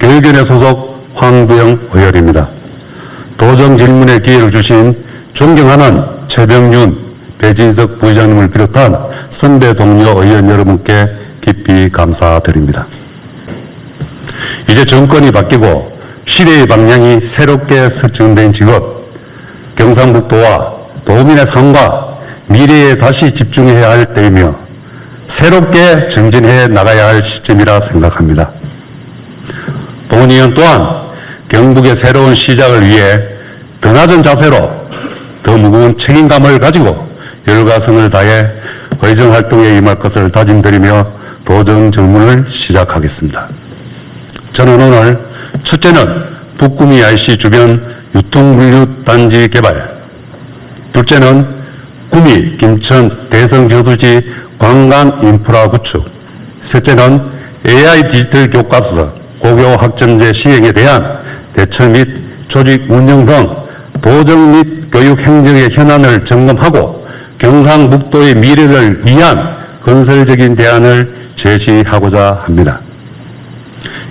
교육위원회 소속 황두영 의원입니다. 도정 질문의 기회를 주신 존경하는 최병준, 배진석 부의장님을 비롯한 선배 동료 의원 여러분께 깊이 감사드립니다. 이제 정권이 바뀌고 시대의 방향이 새롭게 설정된 지금 경상북도와 도민의 삶과 미래에 다시 집중해야 할 때이며 새롭게 정진해 나가야 할 시점이라 생각합니다. 본 의원 또한 경북의 새로운 시작을 위해 더 낮은 자세로 더 무거운 책임감을 가지고 열과성을 다해 의정활동에 임할 것을 다짐드리며 도정 질문을 시작하겠습니다. 저는 오늘 첫째는 북구미 IC 주변 유통물류단지 개발, 둘째는 구미, 김천, 대성 저수지 관광 인프라 구축, 셋째는 AI 디지털 교과서 고교 학점제 시행에 대한 대처 및 조직 운영 등 도정 및 교육 행정의 현안을 점검하고 경상북도의 미래를 위한 건설적인 대안을 제시하고자 합니다.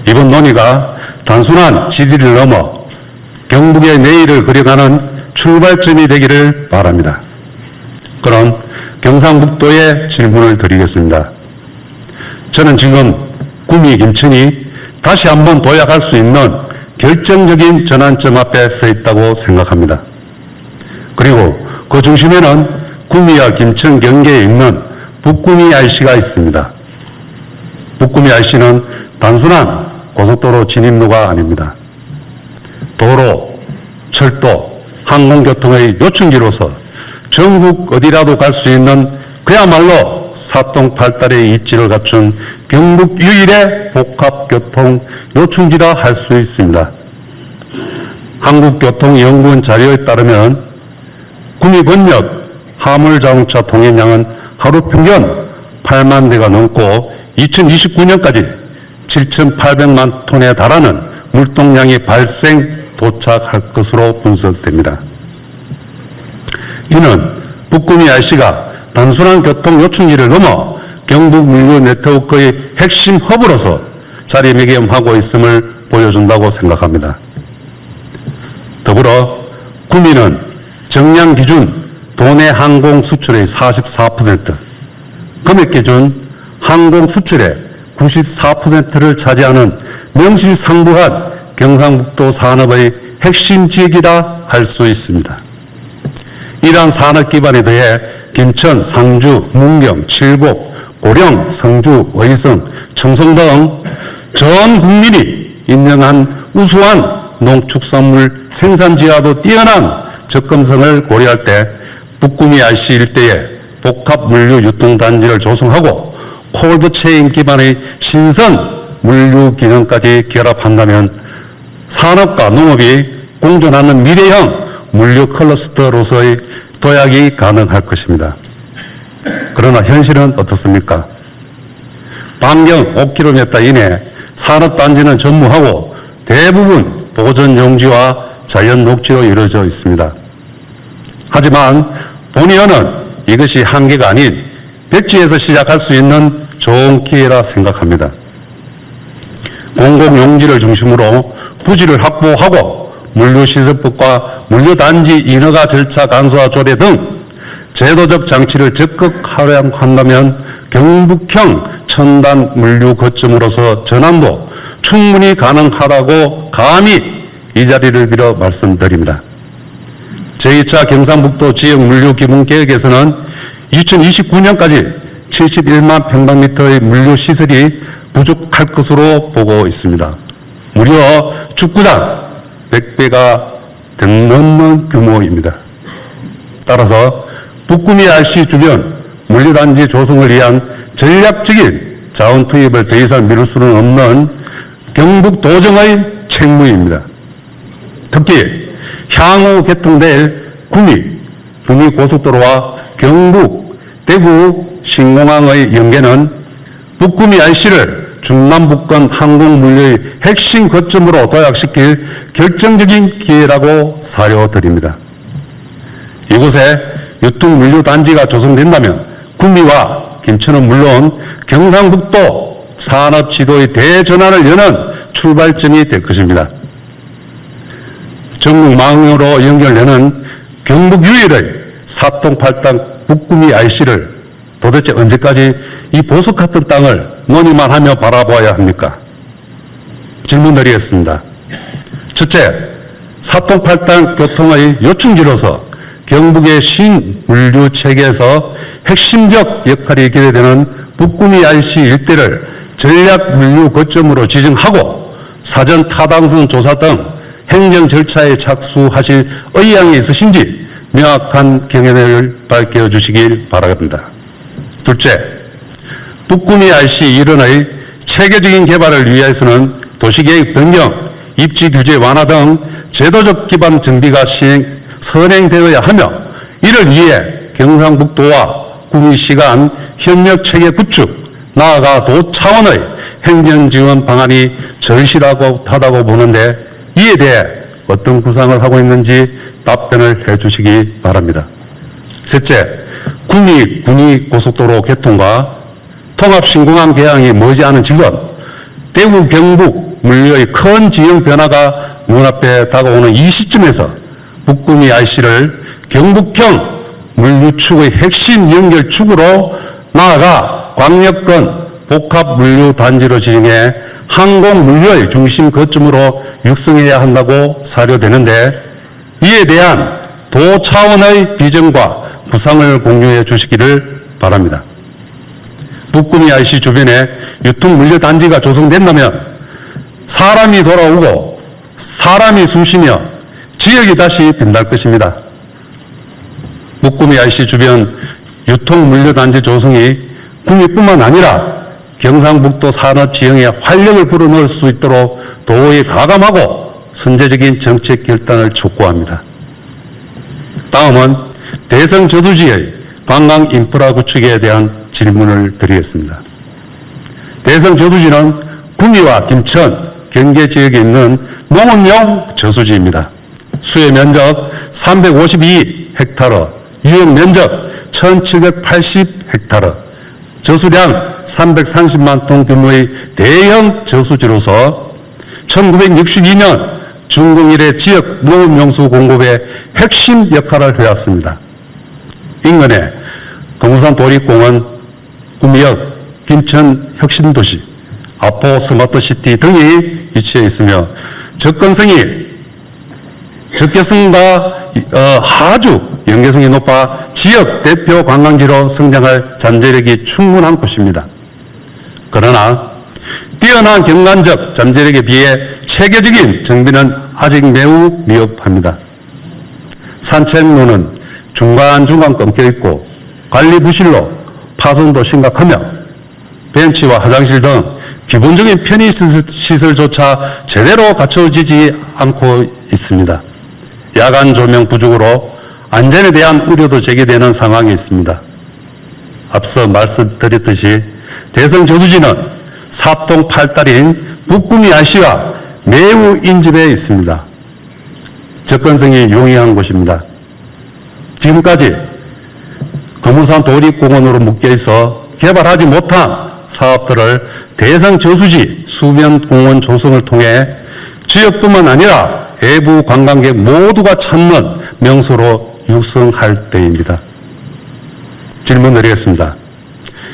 이번 논의가 단순한 질의를 넘어 경북의 내일을 그려가는 출발점이 되기를 바랍니다. 그런 경상북도의 질문을 드리겠습니다. 저는 지금 구미, 김천이 다시 한번 도약할 수 있는 결정적인 전환점 앞에 서 있다고 생각합니다. 그리고 그 중심에는 구미와 김천 경계에 있는 북구미 IC가 있습니다. 북구미 IC는 단순한 고속도로 진입로가 아닙니다. 도로, 철도, 항공교통의 요충지로서 전국 어디라도 갈 수 있는 그야말로 사통팔달의 입지를 갖춘 경북 유일의 복합교통 요충지라 할 수 있습니다. 한국교통연구원 자료에 따르면 구미 번역 화물자동차 통행량은 하루 평균 8만 대가 넘고 2029년까지 7,800만 톤에 달하는 물동량이 도착할 것으로 분석됩니다. 이는 북구미 IC가 단순한 교통 요충지를 넘어 경북 물류 네트워크의 핵심 허브로서 자리매김하고 있음을 보여준다고 생각합니다. 더불어 구미는 정량 기준 도내 항공 수출의 44%, 금액 기준 항공 수출의 94%를 차지하는 명실상부한 경상북도 산업의 핵심 지역이라 할 수 있습니다. 이러한 산업 기반에 더해 김천, 상주, 문경, 칠곡, 고령, 성주, 의성, 청송 등 전 국민이 인정한 우수한 농축산물 생산지와도 뛰어난 접근성을 고려할 때 북구미 IC 일대에 복합 물류 유통단지를 조성하고 콜드체인 기반의 신선 물류 기능까지 결합한다면 산업과 농업이 공존하는 미래형 물류 클러스터로서의 도약이 가능할 것입니다. 그러나 현실은 어떻습니까? 반경 5km 이내 산업단지는 전무하고 대부분 보존용지와 자연 녹지로 이루어져 있습니다. 하지만 본 의원은 이것이 한계가 아닌 백지에서 시작할 수 있는 좋은 기회라 생각합니다. 공공용지를 중심으로 부지를 확보하고 물류시설법과 물류단지 인허가 절차 간소화 조례 등 제도적 장치를 적극 활용한다면 경북형 첨단 물류 거점으로서 전환도 충분히 가능하다고 감히 이 자리를 빌어 말씀드립니다. 제2차 경상북도 지역 물류 기본 계획에서는 2029년까지 71만 평방미터의 물류 시설이 부족할 것으로 보고 있습니다. 무려 축구장 100배가 넘는 규모입니다. 따라서 북구미 IC 주변 물류단지 조성을 위한 전략적인 자원 투입을 더 이상 미룰 수는 없는 경북 도정의 책무입니다. 특히 향후 개통될 구미 고속도로와 경북, 대구, 신공항의 연계는 북구미 IC를 중남북권 항공물류의 핵심 거점으로 도약시킬 결정적인 기회라고 사료드립니다. 이곳에 유통물류단지가 조성된다면 구미와 김천은 물론 경상북도 산업지도의 대전환을 여는 출발점이 될 것입니다. 전국망으로 연결되는 경북 유일의 사통팔당 북구미 IC를 도대체 언제까지 이 보석 같은 땅을 논의만 하며 바라보아야 합니까? 질문드리겠습니다. 첫째, 사통팔당 교통의 요충지로서 경북의 신물류 체계에서 핵심적 역할이 기대되는 북구미 IC 일대를 전략 물류 거점으로 지정하고 사전 타당성 조사 등 행정 절차에 착수하실 의향이 있으신지 명확한 경위를 밝혀주시길 바랍니다. 둘째, 북구미 IC 일원의 체계적인 개발을 위해서는 도시계획 변경, 입지 규제 완화 등 제도적 기반 정비가 선행되어야 하며 이를 위해 경상북도와 구미시 간 협력 체계 구축, 나아가 도 차원의 행정 지원 방안이 절실하다고 보는데 이에 대해 어떤 구상을 하고 있는지 답변을 해 주시기 바랍니다. 셋째, 구미 군위 고속도로 개통과 통합신공항 개항이 머지않은 지금 대구 경북 물류의 큰 지형 변화가 눈앞에 다가오는 이 시점에서 북구미 IC를 경북형 물류축의 핵심 연결축으로 나아가 광역권 복합물류단지로 지정해 항공물류의 중심 거점으로 육성해야 한다고 사료되는데 이에 대한 도 차원의 비전과 구상을 공유해 주시기를 바랍니다. 북구미 IC 주변에 유통물류단지가 조성된다면 사람이 돌아오고 사람이 숨쉬며 지역이 다시 빛날 것입니다. 북구미 IC 주변 유통물류단지 조성이 구미뿐만 아니라 경상북도 산업지형에 활력을 불어넣을 수 있도록 도의 가감하고 선제적인 정책 결단을 촉구합니다. 다음은 대성 저수지의 관광 인프라 구축에 대한 질문을 드리겠습니다. 대성 저수지는 구미와 김천, 경계 지역에 있는 농업용 저수지입니다. 수요 면적 352헥타르, 유역 면적 1780헥타르, 저수량 330만 톤 규모의 대형 저수지로서 1962년 중공 이래 지역 농업용수 공급의 핵심 역할을 해왔습니다. 인근에 금우산 도립공원, 구미역, 김천 혁신도시, 아포 스마트시티 등이 위치해 있으며 접근성과 아주 연계성이 높아 지역 대표 관광지로 성장할 잠재력이 충분한 곳입니다. 그러나 뛰어난 경관적 잠재력에 비해 체계적인 정비는 아직 매우 미흡합니다. 산책로는 중간중간 끊겨 있고 관리 부실로 파손도 심각하며 벤치와 화장실 등 기본적인 편의시설조차 제대로 갖춰지지 않고 있습니다. 야간 조명 부족으로 안전에 대한 우려도 제기되는 상황이 있습니다. 앞서 말씀드렸듯이 대성 저수지는 사통팔달인 북구미 IC와 매우 인접해 있습니다. 접근성이 용이한 곳입니다. 지금까지 금우산 도립공원으로 묶여 있어 개발하지 못한 사업들을 대성 저수지 수변공원 조성을 통해 지역뿐만 아니라 외부 관광객 모두가 찾는 명소로 육성할 때입니다. 질문 드리겠습니다.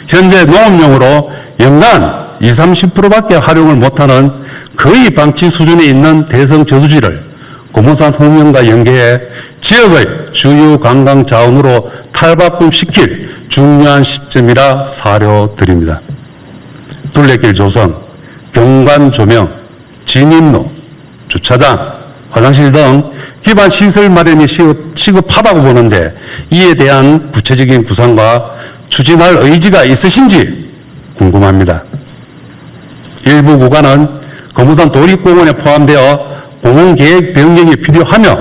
현재 농업용으로 연간 20-30%밖에 활용을 못하는 거의 방치 수준에 있는 대성 저수지를 금우산 홍명과 연계해 지역의 주요 관광 자원으로 탈바꿈시킬 중요한 시점이라 사료드립니다. 둘레길 조성, 경관 조명, 진입로, 주차장, 화장실 등 기반 시설 마련이 시급하다고 보는데 이에 대한 구체적인 구상과 추진할 의지가 있으신지 궁금합니다. 일부 구간은 금우산 도립공원에 포함되어 공원계획 변경이 필요하며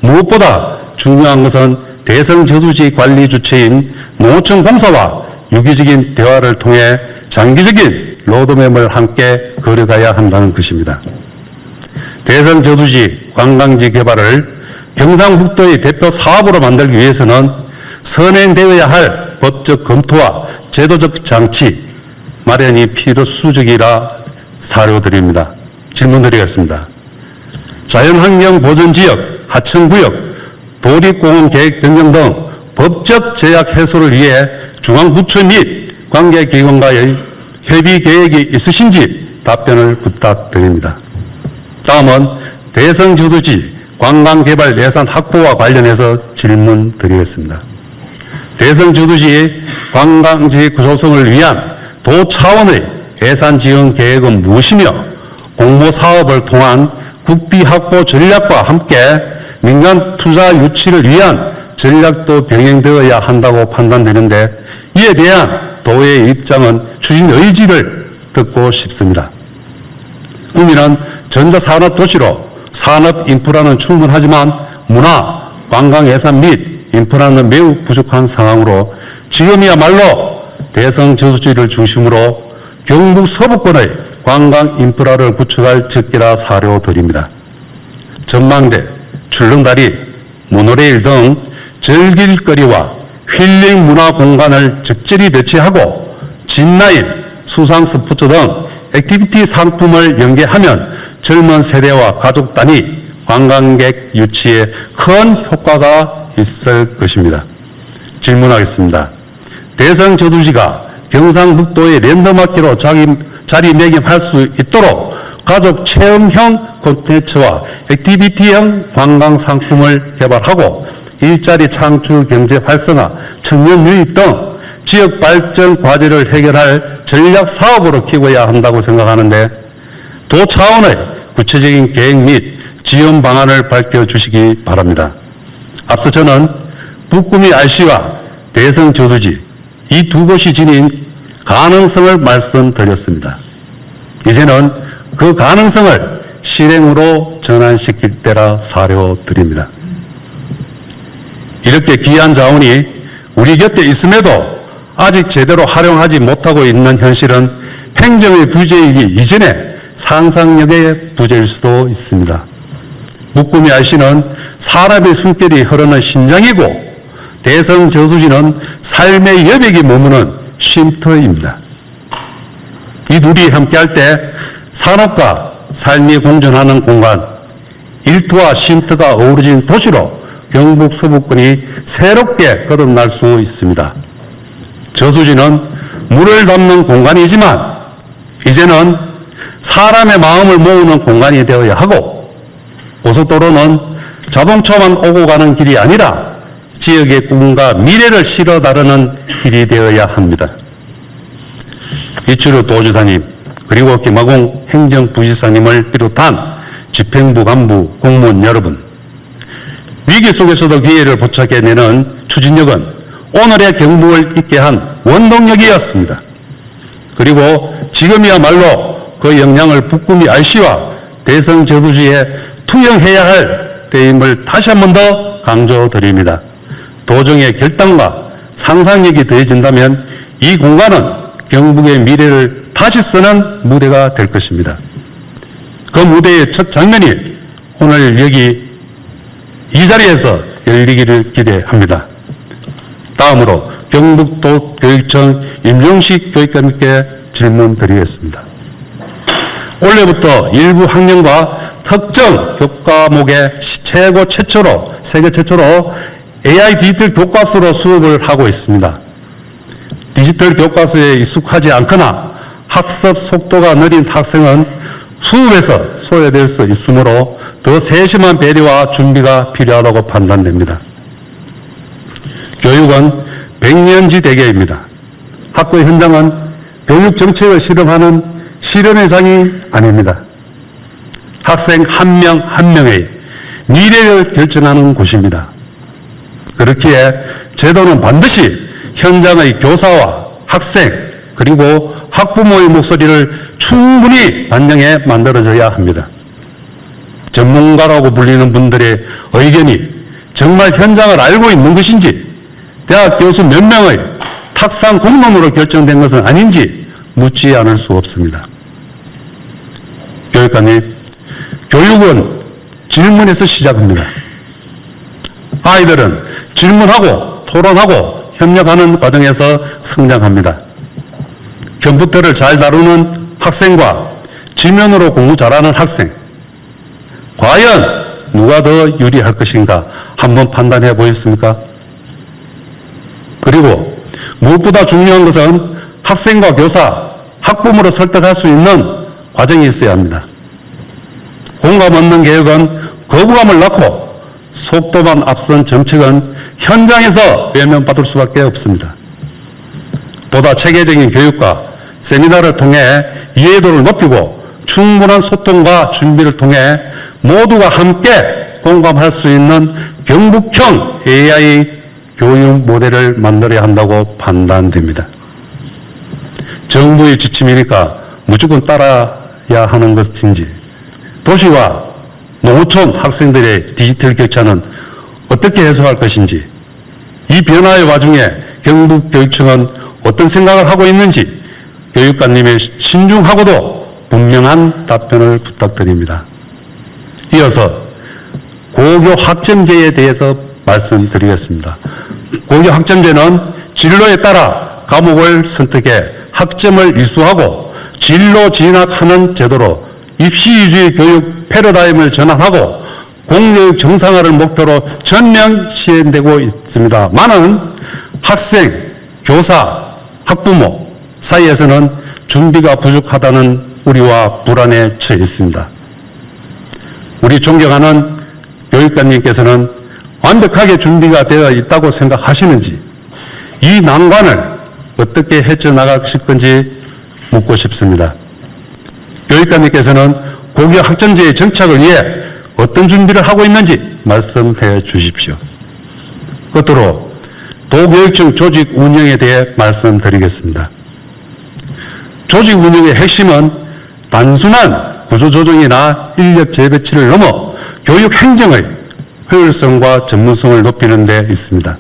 무엇보다 중요한 것은 대성 저수지 관리 주체인 농어촌 공사와 유기적인 대화를 통해 장기적인 로드맵을 함께 그려가야 한다는 것입니다. 대성 저수지 관광지 개발을 경상북도의 대표 사업으로 만들기 위해서는 선행되어야 할 법적 검토와 제도적 장치 마련이 필요수적이라 사료드립니다. 질문드리겠습니다. 자연환경보전지역, 하천구역, 도립공원계획 변경 등 법적 제약 해소를 위해 중앙부처 및 관계기관과의 협의 계획이 있으신지 답변을 부탁드립니다. 다음은 대성저수지 관광개발 예산 확보와 관련해서 질문드리겠습니다. 대성저수지 관광지 조성을 위한 도 차원의 예산 지원 계획은 무엇이며 공모사업을 통한 국비 확보 전략과 함께 민간 투자 유치를 위한 전략도 병행되어야 한다고 판단되는데 이에 대한 도의 입장은 추진 의지를 듣고 싶습니다. 구미는 전자산업 도시로 산업 인프라는 충분하지만 문화, 관광 예산 및 인프라는 매우 부족한 상황으로 지금이야말로 대성 저수지를 중심으로 경북 서부권의 관광 인프라를 구축할 적기라 사료드립니다. 전망대, 출렁다리, 모노레일 등 즐길거리와 힐링 문화 공간을 적절히 배치하고 짚라인, 수상 스포츠 등 액티비티 상품을 연계하면 젊은 세대와 가족 단위 관광객 유치에 큰 효과가 있을 것입니다. 질문하겠습니다. 대성 저수지가 경상북도의 랜드마크로 자리매김할 수 있도록 가족 체험형 콘텐츠와 액티비티형 관광 상품을 개발하고 일자리 창출 경제 활성화, 청년 유입 등 지역 발전 과제를 해결할 전략 사업으로 키워야 한다고 생각하는데 도 차원의 구체적인 계획 및 지원 방안을 밝혀주시기 바랍니다. 앞서 저는 북구미 RC와 대성 저수지 이 두 곳이 지닌 가능성을 말씀드렸습니다. 이제는 그 가능성을 실행으로 전환시킬 때라 사료드립니다. 이렇게 귀한 자원이 우리 곁에 있음에도 아직 제대로 활용하지 못하고 있는 현실은 행정의 부재이기 이전에 상상력의 부재일 수도 있습니다. 북구미 RC는 사람의 숨결이 흐르는 심장이고 대성 저수지는 삶의 여백이 머무는 쉼터입니다. 이 둘이 함께할 때 산업과 삶이 공존하는 공간, 일터와 쉼터가 어우러진 도시로 경북 서부권이 새롭게 거듭날 수 있습니다. 저수지는 물을 담는 공간이지만 이제는 사람의 마음을 모으는 공간이 되어야 하고 고속도로는 자동차만 오고 가는 길이 아니라 지역의 꿈과 미래를 실어 나르는 길이 되어야 합니다. 이철우 도지사님 그리고 김학웅 행정부지사님을 비롯한 집행부 간부 공무원 여러분, 위기 속에서도 기회를 포착해내는 추진력은 오늘의 경북을 있게 한 원동력이었습니다. 그리고 지금이야말로 그 역량을 북구미 RC와 대성 저수지에 투영해야 할 때임을 다시 한 번 더 강조드립니다. 도정의 결단과 상상력이 더해진다면 이 공간은 경북의 미래를 다시 쓰는 무대가 될 것입니다. 그 무대의 첫 장면이 오늘 여기 이 자리에서 열리기를 기대합니다. 다음으로 경북도 교육청 임종식 교육감님께 질문드리겠습니다. 올해부터 일부 학년과 특정 교과목에 세계 최초로 AI 디지털 교과서로 수업을 하고 있습니다. 디지털 교과서에 익숙하지 않거나 학습 속도가 느린 학생은 수업에서 소외될 수 있으므로 더 세심한 배려와 준비가 필요하다고 판단됩니다. 교육은 백년지 대계입니다. 학교 현장은 교육 정책을 실험하는 실험의 장이 아닙니다. 학생 한 명 한 명의 미래를 결정하는 곳입니다. 그렇기에 제도는 반드시 현장의 교사와 학생 그리고 학부모의 목소리를 충분히 반영해 만들어져야 합니다. 전문가라고 불리는 분들의 의견이 정말 현장을 알고 있는 것인지 대학 교수 몇 명의 탁상 공론으로 결정된 것은 아닌지 묻지 않을 수 없습니다. 교육관님, 교육은 질문에서 시작합니다. 아이들은 질문하고 토론하고 협력하는 과정에서 성장합니다. 컴퓨터를 잘 다루는 학생과 지면으로 공부 잘하는 학생, 과연 누가 더 유리할 것인가 한번 판단해 보셨습니까? 그리고 무엇보다 중요한 것은 학생과 교사, 학부모를 설득할 수 있는 과정이 있어야 합니다. 공감 없는 개혁은 거부감을 낳고 속도만 앞선 정책은 현장에서 외면받을 수밖에 없습니다. 보다 체계적인 교육과 세미나를 통해 이해도를 높이고 충분한 소통과 준비를 통해 모두가 함께 공감할 수 있는 경북형 AI 교육 모델을 만들어야 한다고 판단됩니다. 정부의 지침이니까 무조건 따라야 하는 것인지, 도시와 농어촌 학생들의 디지털 격차는 어떻게 해소할 것인지, 이 변화의 와중에 경북교육청은 어떤 생각을 하고 있는지 교육관님의 신중하고도 분명한 답변을 부탁드립니다. 이어서 고교 학점제에 대해서 말씀드리겠습니다. 고교 학점제는 진로에 따라 과목을 선택해 학점을 이수하고 진로 진학하는 제도로 입시 위주의 교육 패러다임을 전환하고 공교육 정상화를 목표로 전면 시행되고 있습니다. 많은 학생, 교사, 학부모 사이에서는 준비가 부족하다는 우려와 불안에 처해 있습니다. 우리 존경하는 교육관님께서는 완벽하게 준비가 되어 있다고 생각하시는지, 이 난관을 어떻게 헤쳐나가실 건지 묻고 싶습니다. 교육관님께서는 고교 학점제의 정착을 위해 어떤 준비를 하고 있는지 말씀해 주십시오. 끝으로 도교육청 조직 운영에 대해 말씀드리겠습니다. 조직 운영의 핵심은 단순한 구조조정이나 인력 재배치를 넘어 교육 행정의 효율성과 전문성을 높이는 데 있습니다.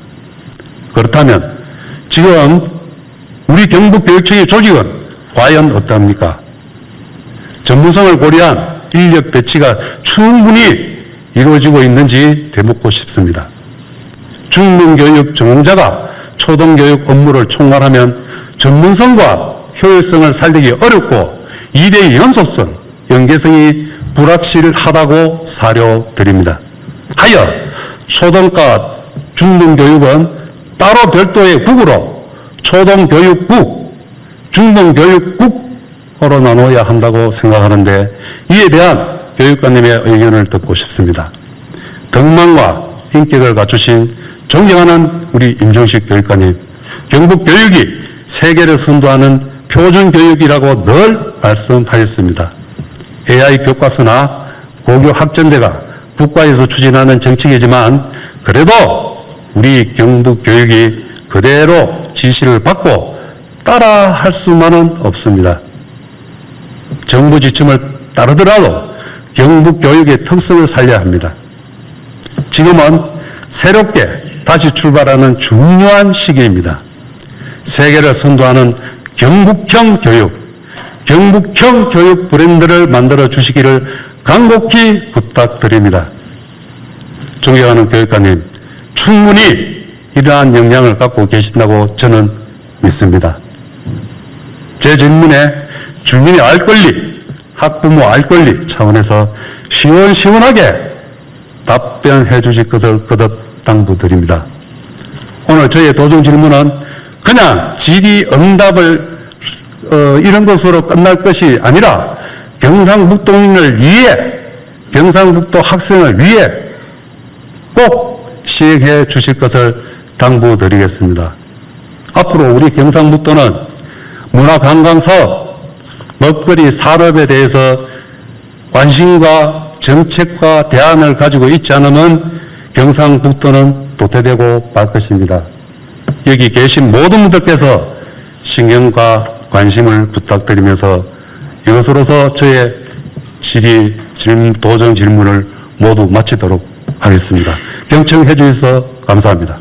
그렇다면 지금 우리 경북교육청의 조직은 과연 어떠합니까? 전문성을 고려한 인력 배치가 충분히 이루어지고 있는지 되묻고 싶습니다. 중등교육 전공자가 초등교육 업무를 총괄하면 전문성과 효율성을 살리기 어렵고 일의 연속성, 연계성이 불확실하다고 사료드립니다. 하여 초등과 중등교육은 따로 별도의 국으로 초등교육국, 중등교육국으로 나눠야 한다고 생각하는데, 이에 대한 교육관님의 의견을 듣고 싶습니다. 덕망과 인격을 갖추신 존경하는 우리 임종식 교육관님, 경북교육이 세계를 선도하는 표준교육이라고 늘 말씀하셨습니다. AI 교과서나 고교 학점제가 국가에서 추진하는 정책이지만 그래도 우리 경북교육이 그대로 지시를 받고 따라할 수만은 없습니다. 정부 지침을 따르더라도 경북교육의 특성을 살려야 합니다. 지금은 새롭게 다시 출발하는 중요한 시기입니다. 세계를 선도하는 경북형 교육 브랜드를 만들어 주시기를 간곡히 부탁드립니다. 존경하는 교육관님, 충분히 이러한 역량을 갖고 계신다고 저는 믿습니다. 제 질문에 주민의 알 권리, 학부모 알 권리 차원에서 시원시원하게 답변해 주실 것을 거듭 당부드립니다. 오늘 저의 도중 질문은 그냥 질의응답을 이런 것으로 끝날 것이 아니라 경상북도민을 위해, 경상북도 학생을 위해 꼭 시행해 주실 것을 당부드리겠습니다. 앞으로 우리 경상북도는 문화관광사업, 먹거리 산업에 대해서 관심과 정책과 대안을 가지고 있지 않으면 경상북도는 도태되고 말 것입니다. 여기 계신 모든 분들께서 신경과 관심을 부탁드리면서 이것으로서 저의 도정 질문을 모두 마치도록 하겠습니다. 경청해 주셔서 감사합니다.